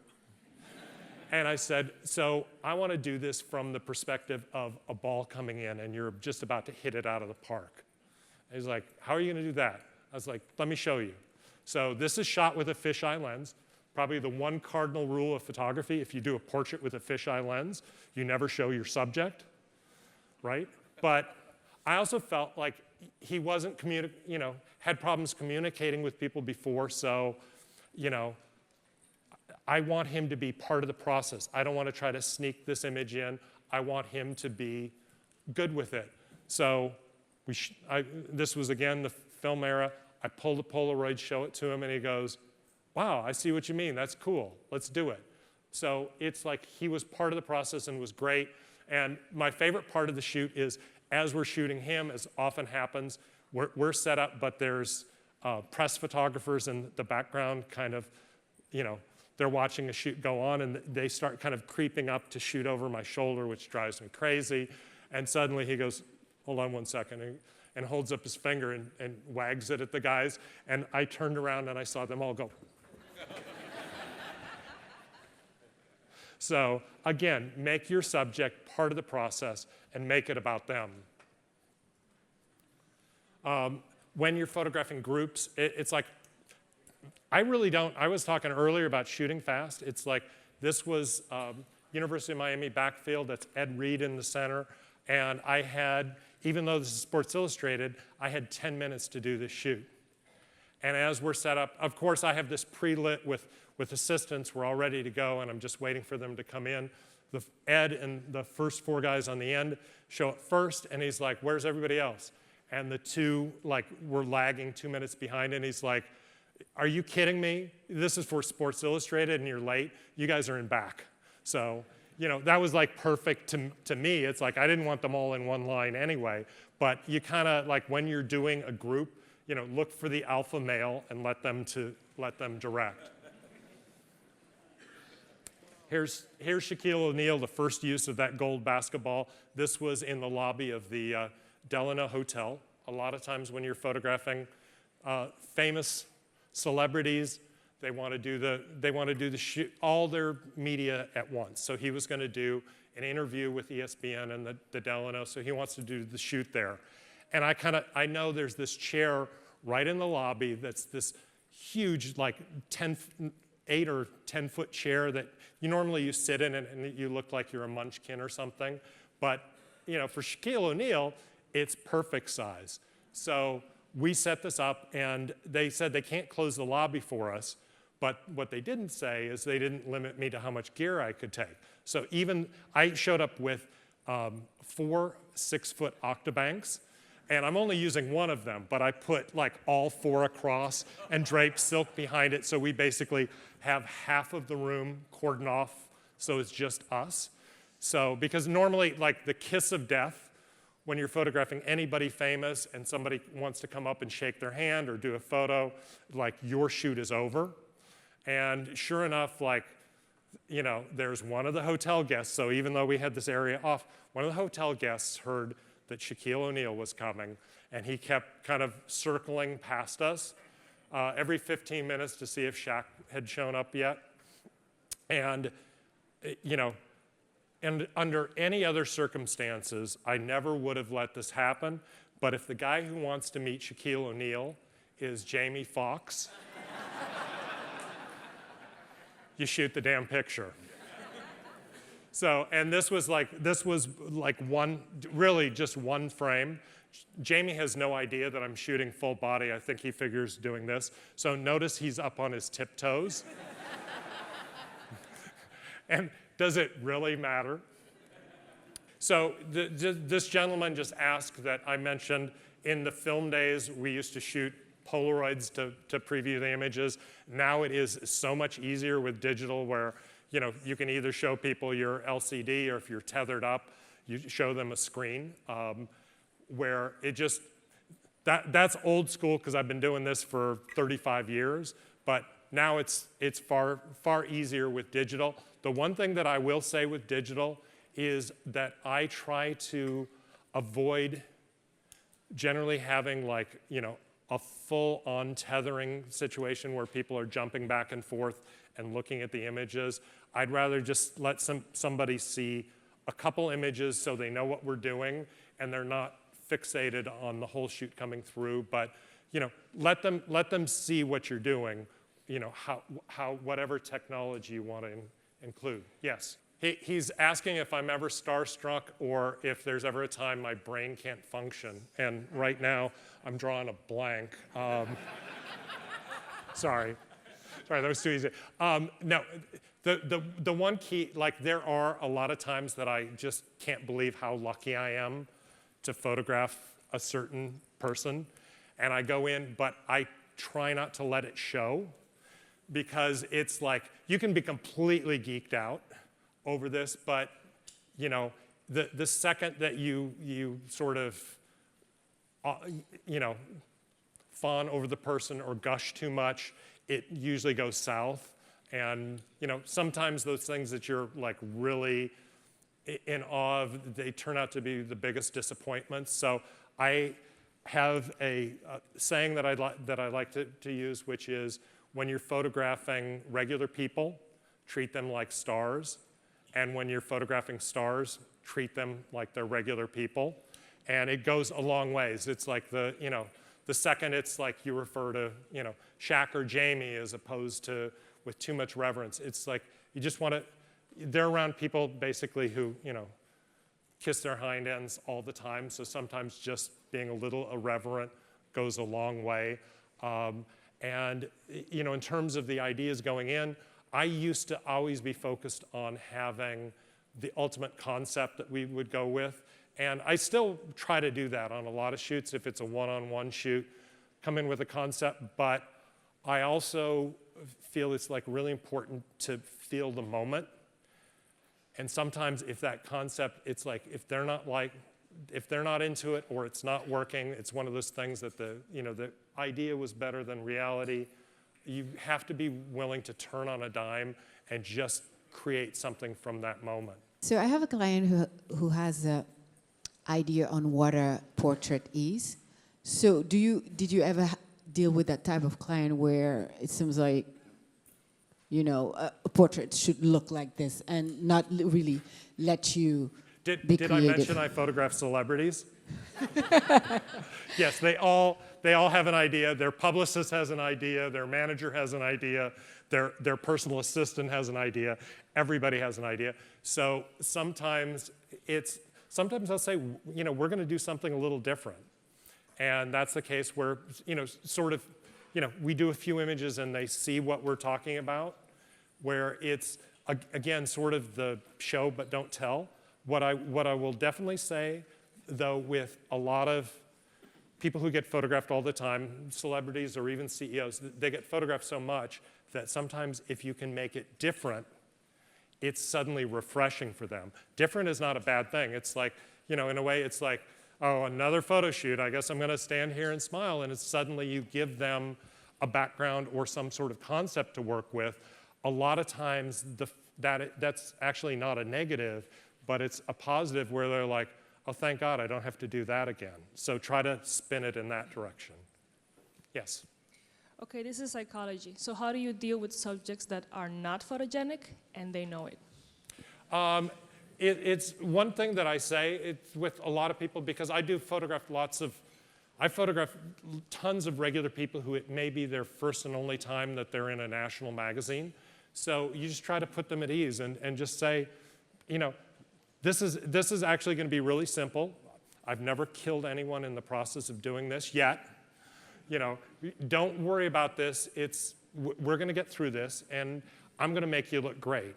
S1: And I said, so I want to do this from the perspective of a ball coming in, and you're just about to hit it out of the park. And he's like, how are you going to do that? I was like, let me show you. So this is shot with a fisheye lens. Probably the one cardinal rule of photography: if you do a portrait with a fisheye lens, you never show your subject, right? But I also felt like he wasn't had problems communicating with people before, so, I want him to be part of the process. I don't want to try to sneak this image in. I want him to be good with it. So this was, again, the film era. I pulled a Polaroid, show it to him, and he goes, wow, I see what you mean. That's cool. Let's do it. So it's like he was part of the process and was great. And my favorite part of the shoot is as we're shooting him, as often happens, we're set up, but there's press photographers in the background kind of, they're watching a shoot go on, and they start kind of creeping up to shoot over my shoulder, which drives me crazy. And suddenly he goes, hold on one second, and holds up his finger and wags it at the guys. And I turned around and I saw them all go. So again, make your subject part of the process and make it about them. When you're photographing groups, it's like, I was talking earlier about shooting fast. It's like, this was University of Miami backfield, that's Ed Reed in the center. And I had, even though this is Sports Illustrated, I had 10 minutes to do this shoot. And as we're set up, of course, I have this pre-lit with assistants. We're all ready to go, and I'm just waiting for them to come in. Ed and the first 4 guys on the end show up first, and he's like, where's everybody else? And the 2, were lagging 2 minutes behind, and he's like, are you kidding me? This is for Sports Illustrated, and you're late. You guys are in back. So, that was perfect to me. It's like I didn't want them all in one line anyway, but you kind of, when you're doing a group, look for the alpha male and let them direct. Here's Shaquille O'Neal, the first use of that gold basketball. This was in the lobby of the Delano Hotel. A lot of times when you're photographing famous celebrities, they want to do the shoot, all their media at once. So he was going to do an interview with ESPN and the Delano, so he wants to do the shoot there. And I know there's this chair right in the lobby that's this huge, 8 or 10 foot chair that you sit in and you look like you're a munchkin or something. But, for Shaquille O'Neal, it's perfect size. So we set this up, and they said they can't close the lobby for us. But what they didn't say is they didn't limit me to how much gear I could take. So I showed up with 4 6-foot Octabanks, and I'm only using one of them, but I put all 4 across and draped silk behind it, so we basically have half of the room cordoned off, so it's just us. So, because normally, the kiss of death, when you're photographing anybody famous and somebody wants to come up and shake their hand or do a photo, your shoot is over. And sure enough, there's one of the hotel guests, so even though we had this area off, one of the hotel guests heard that Shaquille O'Neal was coming, and he kept kind of circling past us every 15 minutes to see if Shaq had shown up yet. And, and under any other circumstances, I never would have let this happen, but if the guy who wants to meet Shaquille O'Neal is Jamie Foxx, you shoot the damn picture. So, and this was really just one frame. Jamie has no idea that I'm shooting full body. I think he figures doing this. So notice he's up on his tiptoes. And does it really matter? So this gentleman just asked that I mentioned in the film days, we used to shoot Polaroids to preview the images. Now it is so much easier with digital where you can either show people your LCD, or if you're tethered up, you show them a screen where it just, that's old school because I've been doing this for 35 years, but now it's far easier with digital. The one thing that I will say with digital is that I try to avoid generally having a full-on tethering situation where people are jumping back and forth and looking at the images. I'd rather just let somebody see a couple images so they know what we're doing and they're not fixated on the whole shoot coming through. But let them see what you're doing. How whatever technology you want to include. Yes. He's asking if I'm ever starstruck or if there's ever a time my brain can't function. And right now, I'm drawing a blank. Sorry, that was too easy. No, the one key, like there are a lot of times that I just can't believe how lucky I am to photograph a certain person. And I go in, but I try not to let it show because it's like, you can be completely geeked out over this, but you know, the second that you sort of, you know, fawn over the person or gush too much, it usually goes south. And you know, sometimes those things that you're like really in awe of, they turn out to be the biggest disappointments. So I have a saying that I like to use, which is when you're photographing regular people, treat them like stars. And when you're photographing stars, treat them like they're regular people. And it goes a long ways. It's like you know, the second it's like you refer to, you know, Shaq or Jamie as opposed to with too much reverence. It's like you just want to, they're around people basically who, you know, kiss their hind ends all the time. So sometimes just being a little irreverent goes a long way. And you know, in terms of the ideas going in, I used to always be focused on having the ultimate concept that we would go with. And I still try to do that on a lot of shoots if it's a one-on-one shoot, come in with a concept. But I also feel it's like really important to feel the moment. And sometimes if that concept, it's like if they're not into it or it's not working, it's one of those things that the idea was better than reality. You have to be willing to turn on a dime and just create something from that moment.
S2: So I have a client who has an idea on what a portrait is. So did you ever deal with that type of client where it seems like, you know, a portrait should look like this and not really let you be creative?
S1: Did I mention I photograph celebrities? Yes, they all have an idea. Their publicist has an idea. Their manager has an idea. Their personal assistant has an idea. Everybody has an idea. So sometimes I'll say, you know, we're going to do something a little different. And that's the case where, you know, sort of, you know, we do a few images and they see what we're talking about, where it's, again, sort of the show but don't tell. What I will definitely say, though, with a lot of people who get photographed all the time, celebrities or even CEOs, they get photographed so much that sometimes if you can make it different, it's suddenly refreshing for them. Different is not a bad thing. It's like, you know, in a way, it's like, oh, another photo shoot. I guess I'm going to stand here and smile. And it's suddenly you give them a background or some sort of concept to work with. A lot of times, that's actually not a negative, but it's a positive where they're like, oh, thank God, I don't have to do that again. So try to spin it in that direction. Yes?
S3: Okay, this is psychology. So how do you deal with subjects that are not photogenic and they know it?
S1: It's one thing that I say it's with a lot of people because I photograph tons of regular people who it may be their first and only time that they're in a national magazine. So you just try to put them at ease and just say, you know, this is actually going to be really simple. I've never killed anyone in the process of doing this yet. You know, don't worry about this. We're going to get through this, and I'm going to make you look great.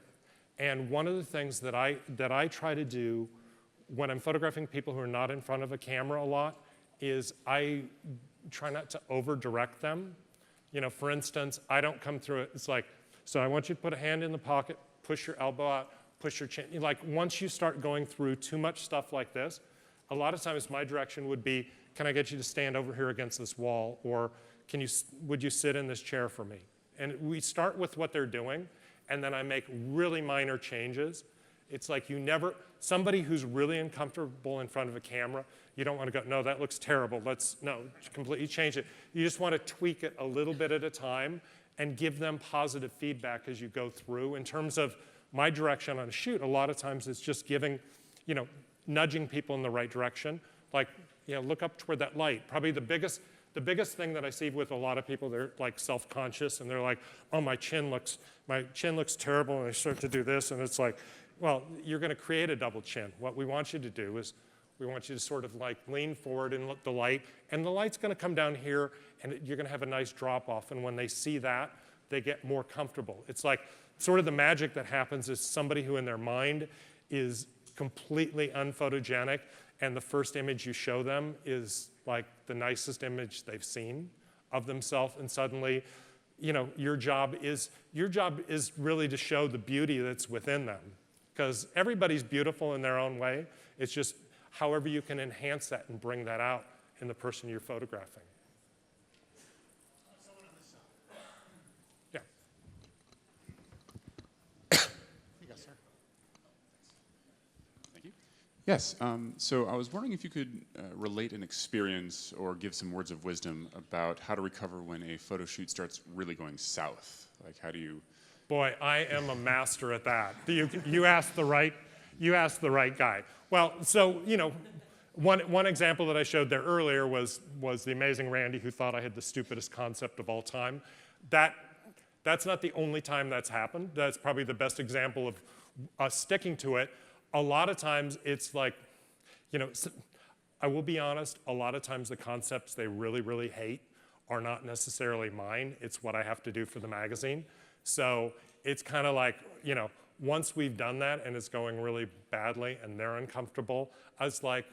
S1: And one of the things that I try to do when I'm photographing people who are not in front of a camera a lot is I try not to over-direct them. You know, for instance, I don't come through it. It's like, so I want you to put a hand in the pocket, push your elbow out, push your chin. Like once you start going through too much stuff like this, a lot of times my direction would be, can I get you to stand over here against this wall? Or would you sit in this chair for me? And we start with what they're doing, and then I make really minor changes. It's like somebody who's really uncomfortable in front of a camera, you don't want to go, no, that looks terrible. No, completely change it. You just want to tweak it a little bit at a time and give them positive feedback as you go through. In terms of my direction on a shoot, a lot of times it's just giving, you know, nudging people in the right direction. Like, you know, look up toward that light. Probably the biggest thing that I see with a lot of people, they're like self-conscious and they're like, oh, my chin looks terrible, and they start to do this, and it's like, well, you're going to create a double chin. What we want you to do is we want you to sort of like lean forward and look the light, and the light's going to come down here, and you're going to have a nice drop off. And when they see that, they get more comfortable. It's like sort of the magic that happens is somebody who in their mind is completely unphotogenic, and the first image you show them is like the nicest image they've seen of themselves, and suddenly, you know, your job is really to show the beauty that's within them, because everybody's beautiful in their own way. It's just however you can enhance that and bring that out in the person you're photographing. Yeah.
S4: Yes, sir. Thank you. Yes, so I was wondering if you could relate an experience or give some words of wisdom about how to recover when a photo shoot starts really going south. Like, how do you?
S1: Boy, I am a master at that. You asked the right guy. Well, so, you know, one example that I showed there earlier was the amazing Randy who thought I had the stupidest concept of all time. That's not the only time that's happened. That's probably the best example of us sticking to it. A lot of times it's like, you know, I will be honest, a lot of times the concepts they really, really hate are not necessarily mine. It's what I have to do for the magazine. So it's kind of like, you know, once we've done that and it's going really badly and they're uncomfortable, I was like,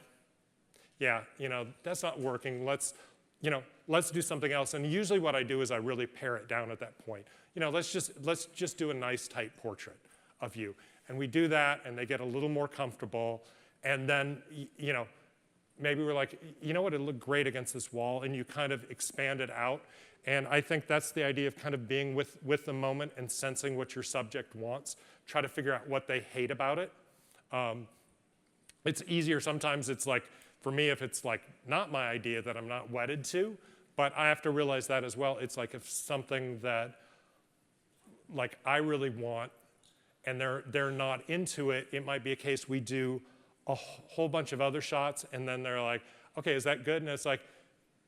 S1: yeah, you know, that's not working. Let's do something else. And usually what I do is I really pare it down at that point. You know, let's just do a nice tight portrait of you. And we do that and they get a little more comfortable. And then, you know, maybe we're like, you know what, it'd look great against this wall, and you kind of expand it out. And I think that's the idea of kind of being with the moment and sensing what your subject wants. Try to figure out what they hate about it. It's easier sometimes. It's like, for me, if it's like not my idea that I'm not wedded to, but I have to realize that as well. It's like if something that like I really want and they're not into it, it might be a case we do a whole bunch of other shots and then they're like, okay, is that good? And it's like,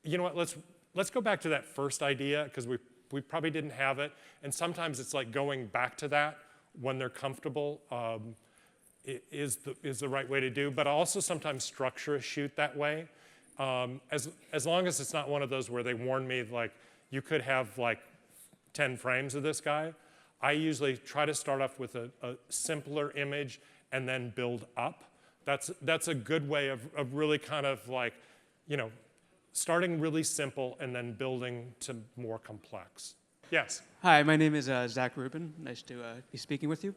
S1: you know what, let's go back to that first idea because we probably didn't have it. And sometimes it's like going back to that when they're comfortable is the right way to do. But I also sometimes structure a shoot that way. As long as it's not one of those where they warn me like you could have like 10 frames of this guy, I usually try to start off with a simpler image and then build up. That's a good way of really kind of like, you know, starting really simple and then building to more complex. Yes?
S5: Hi, my name is Zach Rubin. Nice to be speaking with you.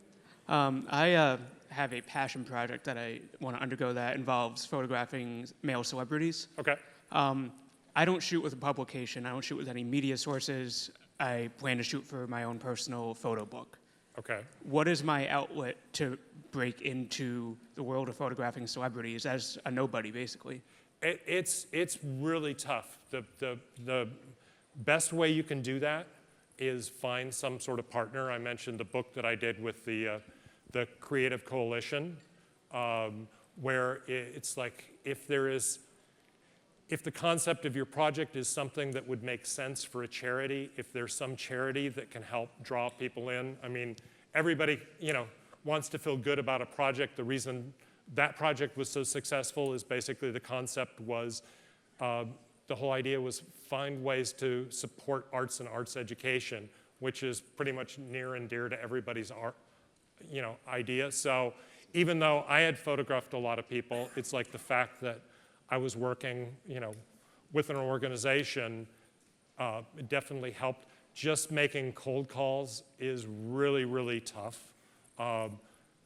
S5: I have a passion project that I want to undergo that involves photographing male celebrities.
S1: Okay.
S5: I don't shoot with a publication. I don't shoot with any media sources. I plan to shoot for my own personal photo book.
S1: Okay.
S5: What is my outlet to break into the world of photographing celebrities as a nobody, basically?
S1: It's really tough. The best way you can do that is find some sort of partner. I mentioned the book that I did with the Creative Coalition, where it's like if the concept of your project is something that would make sense for a charity, if there's some charity that can help draw people in. I mean, everybody, you know, wants to feel good about a project. The reason that project was so successful is basically the concept was, the whole idea was find ways to support arts and arts education, which is pretty much near and dear to everybody's art, you know, idea. So even though I had photographed a lot of people, it's like the fact that I was working, you know, with an organization, it definitely helped. Just making cold calls is really, really tough.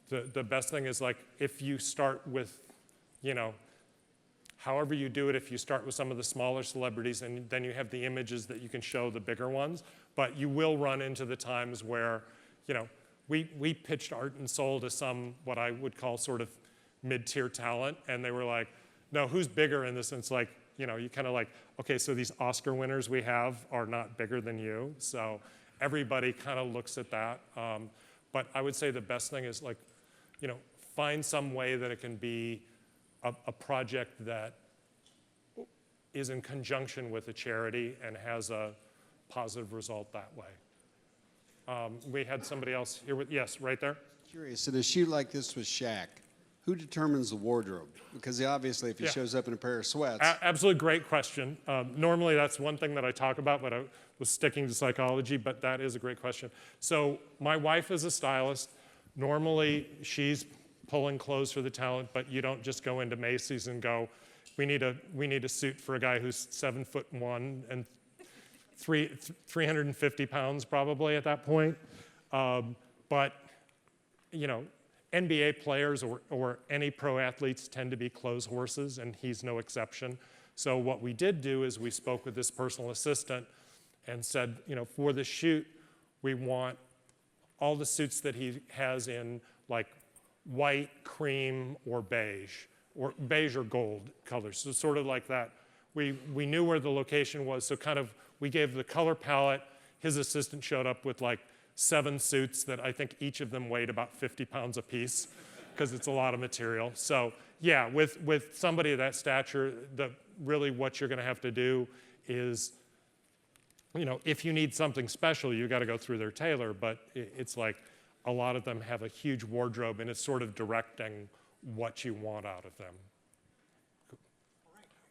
S1: The best thing is like if you start with, you know, however you do it, if you start with some of the smaller celebrities and then you have the images that you can show the bigger ones, but you will run into the times where, you know, we pitched Art and Soul to some, what I would call sort of mid-tier talent, and they were like, no, who's bigger in this? And it's like, you know, you kind of like, okay, so these Oscar winners we have are not bigger than you. So everybody kind of looks at that. But I would say the best thing is like, you know, find some way that it can be a project that is in conjunction with a charity and has a positive result that way. We had somebody else here with, yes, right there.
S6: Curious, in a shoot like this with Shaq, who determines the wardrobe? Because obviously, if he
S1: Yeah.
S6: shows up in a pair of sweats,
S1: Absolutely great question. Normally, that's one thing that I talk about, but I was sticking to psychology, but that is a great question. So my wife is a stylist. Normally, she's pulling clothes for the talent, but you don't just go into Macy's and go, we need a suit for a guy who's 7'1" and 350 pounds probably at that point. But, you know, NBA players or any pro athletes tend to be clothes horses, and he's no exception. So what we did do is we spoke with this personal assistant and said, you know, for the shoot, we want all the suits that he has in like white, cream, or beige or gold colors. So sort of like that. We knew where the location was, so kind of we gave the color palette. His assistant showed up with like 7 suits that I think each of them weighed about 50 pounds apiece because it's a lot of material. So yeah, with somebody of that stature, really what you're gonna have to do is, you know, if you need something special, you gotta go through their tailor, but it's like a lot of them have a huge wardrobe and it's sort of directing what you want out of them.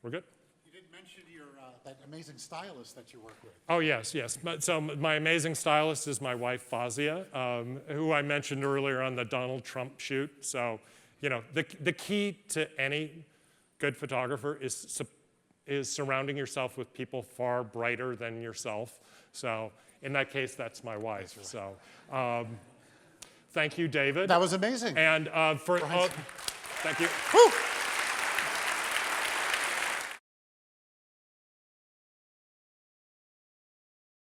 S1: We're good?
S7: You didn't mention your that amazing stylist that you work with.
S1: Oh, yes. So my amazing stylist is my wife, Fazia, who I mentioned earlier on the Donald Trump shoot. So, you know, the key to any good photographer is surrounding yourself with people far brighter than yourself. So in that case, that's my wife. Right. So thank you, David.
S7: That was amazing.
S1: And thank you.
S7: Woo!